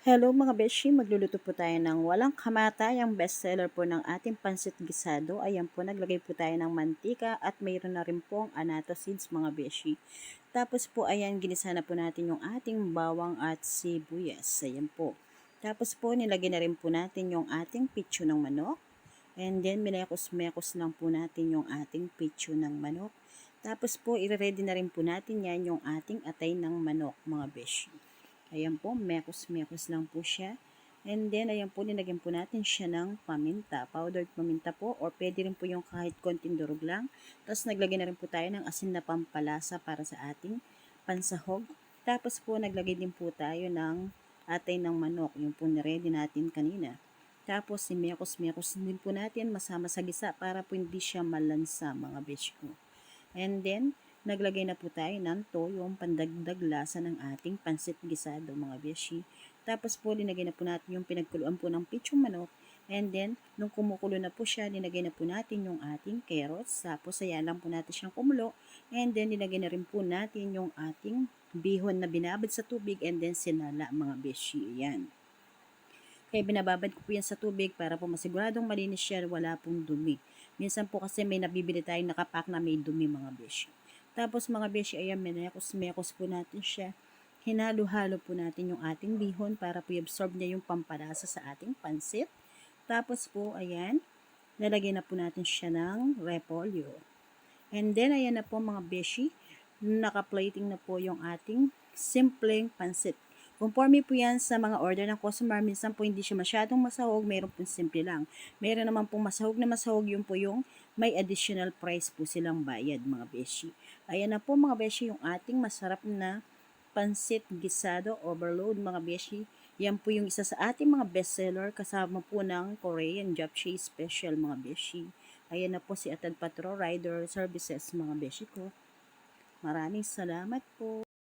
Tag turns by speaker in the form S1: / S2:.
S1: Hello mga beshi, magluluto po tayo ng walang kamatayang bestseller po ng ating pansit gisado. Ayan po, naglagay po tayo ng mantika at mayroon na rin pong annatto seeds mga beshi. Tapos po ayan, ginisa na po natin yung ating bawang at sibuyas. Ayan po. Tapos po nilagay na rin po natin yung ating pitso ng manok. And then minekos-mekos lang po natin yung ating pitso ng manok. Tapos po i-ready na rin po natin yan yung ating atay ng manok mga beshi. Ayan po, mekos-mekos lang po siya. And then, ayan po, linagyan po natin siya ng paminta. Powdered paminta po, or pwede rin po yung kahit konting durog lang. Tapos, naglagay na rin po tayo ng asin na pampalasa para sa ating pansahog. Tapos po, naglagay din po tayo ng atay ng manok, yung po na-ready natin kanina. Tapos, simekos-mekos din po natin masama sa gisa para po hindi siya malansa mga besh ko. And then, naglagay na po tayo ng toyo, yung pandagdag lasa ng ating pansit gisado mga beshi. Tapos po, linagay na po natin yung pinagkuluan po ng pitchong manok. And then, nung kumukulo na po siya, linagay na po natin yung ating carrots. Tapos, ayan lang po natin siyang kumulo. And then, linagay na rin po natin yung ating bihon na binabad sa tubig and then sinala mga beshi. Ayan. Kaya binababad ko po yan sa tubig para po masiguradong malinis siya, wala pong dumi. Minsan po kasi may nabibili tayong nakapack na may dumi mga beshi. Tapos mga beshi, ayan, minekos-mekos po natin siya. Hinalo-halo po natin yung ating bihon para po i-absorb niya yung pampalasa sa ating pansit. Tapos po, ayan, lalagay na po natin siya ng repolyo. And then, ayan na po mga beshi, naka-plating na po yung ating simpleng pansit. Conforme po yan sa mga order ng customer. Minsan po hindi siya masyadong masahog, mayroon po simple lang. Mayroon naman pong masahog na masahog, yun po yung may additional price po silang bayad mga beshi. Ayan na po mga beshi yung ating masarap na pansit gisado overload mga beshi. Yan po yung isa sa ating mga bestseller kasama po ng Korean japchae special mga beshi. Ayan na po si Atad Patro Rider Services mga beshi ko. Maraming salamat po.